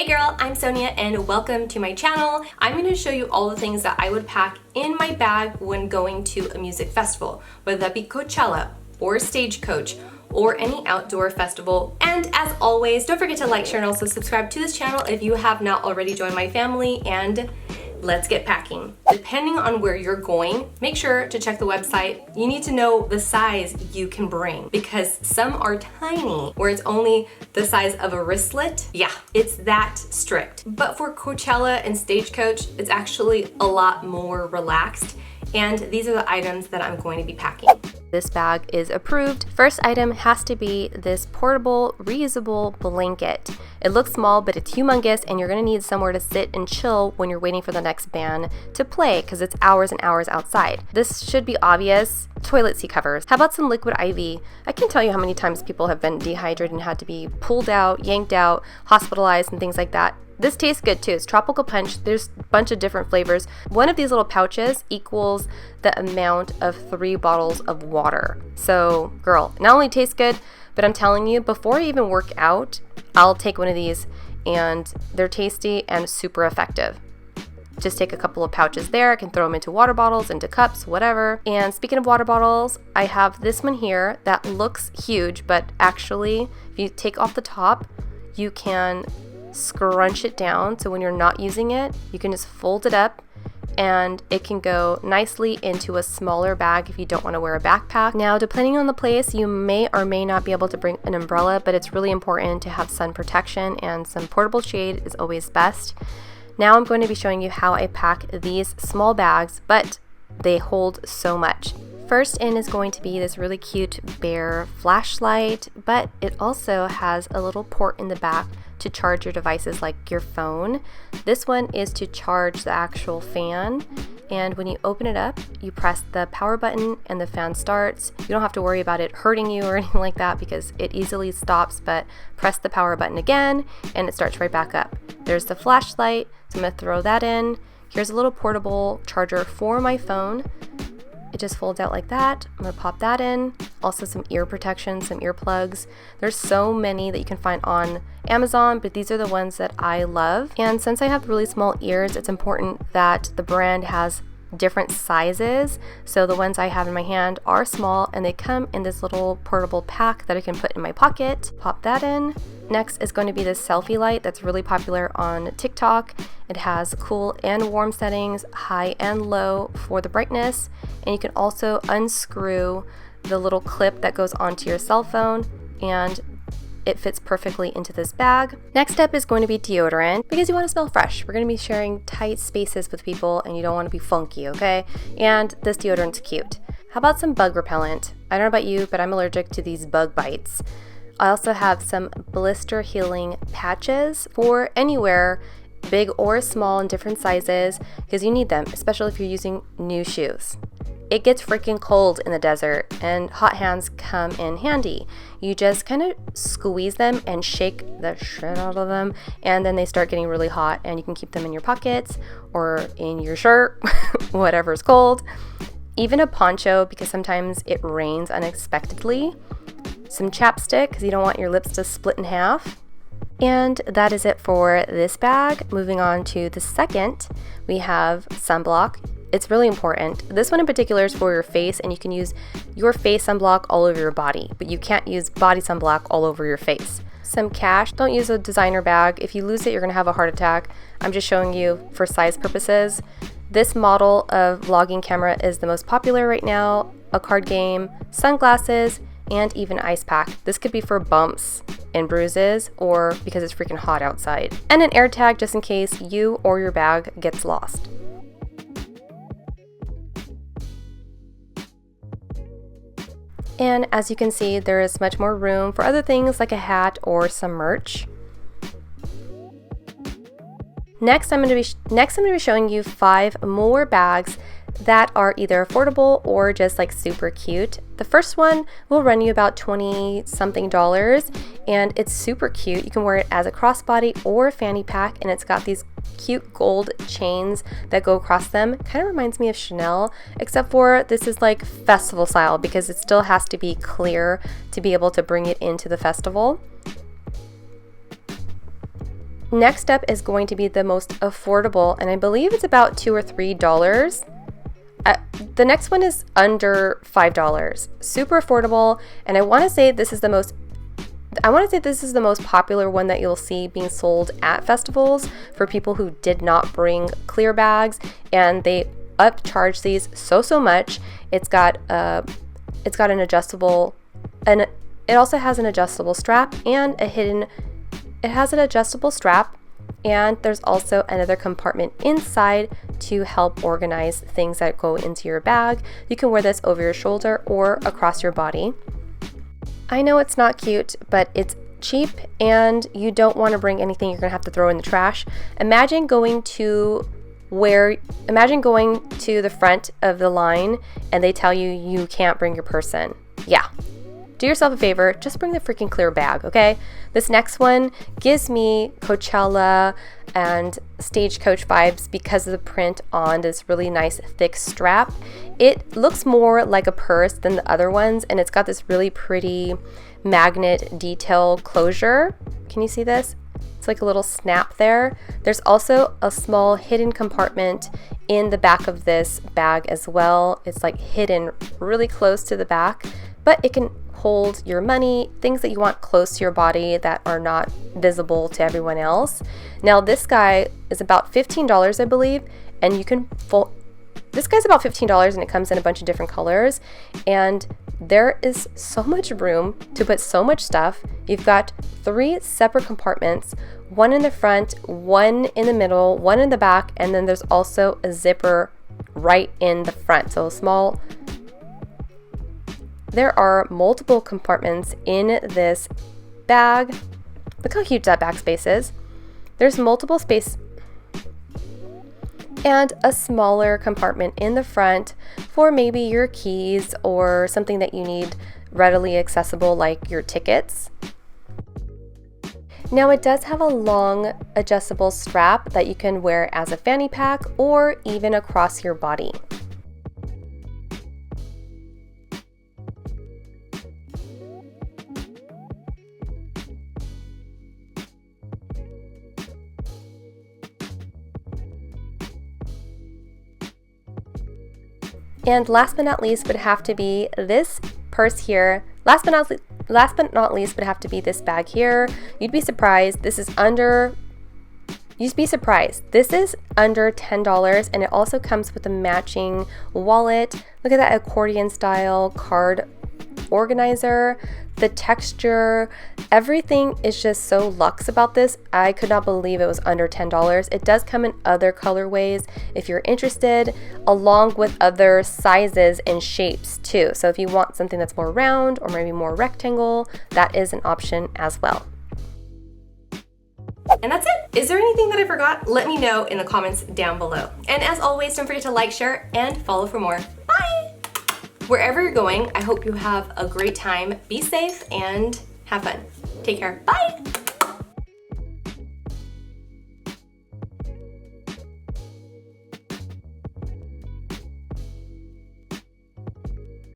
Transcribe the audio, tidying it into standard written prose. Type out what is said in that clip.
Hey girl, I'm Sonia and welcome to my channel. I'm going to show you all the things that I would pack in my bag when going to a music festival, whether that be Coachella or Stagecoach or any outdoor festival. And as always, don't forget to like, share, and also subscribe to this channel if you have not already joined my family, and let's get packing. Depending on where you're going, make sure to check the website. You need to know the size you can bring because some are tiny where it's only the size of a wristlet. Yeah, it's that strict. But for Coachella and Stagecoach, it's actually a lot more relaxed. And these are the items that I'm going to be packing. This bag is approved. First item has to be this portable, reusable blanket. It looks small, but it's humongous, and you're gonna need somewhere to sit and chill when you're waiting for the next band to play, because it's hours and hours outside. This should be obvious. Toilet seat covers. How about some liquid IV? I can tell you how many times people have been dehydrated and had to be pulled out, yanked out, hospitalized, and things like that. This tastes good too. It's tropical punch. There's a bunch of different flavors. One of these little pouches equals the amount of 3 bottles of water. So, girl, not only tastes good, but I'm telling you, before I even work out, I'll take one of these, and they're tasty and super effective. Just take a couple of pouches there. I can throw them into water bottles, into cups, whatever. And speaking of water bottles, I have this one here that looks huge, but actually, if you take off the top, you can scrunch it down, so when you're not using it, you can just fold it up and it can go nicely into a smaller bag if you don't want to wear a backpack. Now, depending on the place, you may or may not be able to bring an umbrella, but it's really important to have sun protection, and some portable shade is always best. Now I'm going to be showing you how I pack these small bags, but they hold so much. First in is going to be this really cute bear flashlight, but it also has a little port in the back to charge your devices like your phone. This one is to charge the actual fan, and when you open it up, you press the power button and the fan starts. You don't have to worry about it hurting you or anything like that because it easily stops, but press the power button again and it starts right back up. There's the flashlight, so I'm gonna throw that in. Here's a little portable charger for my phone. It just folds out like that. I'm gonna pop that in. Also some ear protection, some earplugs. There's so many that you can find on Amazon, but these are the ones that I love. And since I have really small ears, it's important that the brand has different sizes. So the ones I have in my hand are small, and they come in this little portable pack that I can put in my pocket. Pop that in. Next is going to be this Selfie Light that's really popular on TikTok. It has cool and warm settings, high and low for the brightness, and you can also unscrew the little clip that goes onto your cell phone, and it fits perfectly into this bag. Next up is going to be deodorant, because you want to smell fresh. We're going to be sharing tight spaces with people and you don't want to be funky, okay? And this deodorant's cute. How about some bug repellent? I don't know about you, but I'm allergic to these bug bites. I also have some blister healing patches for anywhere, big or small, in different sizes, because you need them, especially if you're using new shoes. It gets freaking cold in the desert, and hot hands come in handy. You just kind of squeeze them and shake the shit out of them, and then they start getting really hot, and you can keep them in your pockets or in your shirt, whatever's cold. Even a poncho, because sometimes it rains unexpectedly. Some chapstick, because you don't want your lips to split in half. And that is it for this bag. Moving on to the second, we have sunblock. It's really important. This one in particular is for your face, and you can use your face sunblock all over your body, but you can't use body sunblock all over your face. Some cash. Don't use a designer bag. If you lose it, you're gonna have a heart attack. I'm just showing you for size purposes. This model of vlogging camera is the most popular right now. A card game, sunglasses, and even ice pack. This could be for bumps and bruises, or because it's freaking hot outside. And an air tag just in case you or your bag gets lost. And as you can see, there is much more room for other things like a hat or some merch. Next, I'm going to be showing you 5 more bags that are either affordable or just like super cute. The first one will run you about $20 something, and it's super cute. You can wear it as a crossbody or a fanny pack, and it's got these cute gold chains that go across them. Kind of reminds me of Chanel, except for this is like festival style because it still has to be clear to be able to bring it into the festival. Next up is going to be the most affordable, and I believe it's about $2 or $3. The next one is under $5. Super affordable, and I want to say this is the most popular one that you'll see being sold at festivals for people who did not bring clear bags, and they upcharge these so much. It's got an adjustable, and it also has an adjustable strap and and there's also another compartment inside to help organize things that go into your bag. You can wear this over your shoulder or across your body. I know it's not cute, but it's cheap and you don't want to bring anything you're gonna have to throw in the trash. Imagine going to the front of the line and they tell you you can't bring your purse in. Yeah. Do yourself a favor, just bring the freaking clear bag, okay? This next one gives me Coachella and Stagecoach vibes because of the print on this really nice thick strap. It looks more like a purse than the other ones, and it's got this really pretty magnet detail closure. Can you see this? It's like a little snap there. There's also a small hidden compartment in the back of this bag as well. It's like hidden really close to the back, but it can hold your money, things that you want close to your body that are not visible to everyone else. Now this guy is about $15, I believe, and you can this guy's about $15 and it comes in a bunch of different colors, and there is so much room to put so much stuff. You've got 3 separate compartments, one in the front, one in the middle, one in the back, and then there's also a zipper right in the front. So there are multiple compartments in this bag. Look how huge that back space is. There's multiple space and a smaller compartment in the front for maybe your keys or something that you need readily accessible, like your tickets. Now it does have a long adjustable strap that you can wear as a fanny pack or even across your body. And last but not least would have to be this purse here. Last but not least would have to be this bag here. You'd be surprised. This is under $10, and it also comes with a matching wallet. Look at that accordion style card organizer. The texture, everything is just so luxe about this. I could not believe it was under $10. It does come in other colorways if you're interested, along with other sizes and shapes too. So if you want something that's more round or maybe more rectangle, that is an option as well. And that's it. Is there anything that I forgot? Let me know in the comments down below. And as always, don't forget to like, share, and follow for more. Bye! Wherever you're going, I hope you have a great time. Be safe and have fun. Take care. Bye!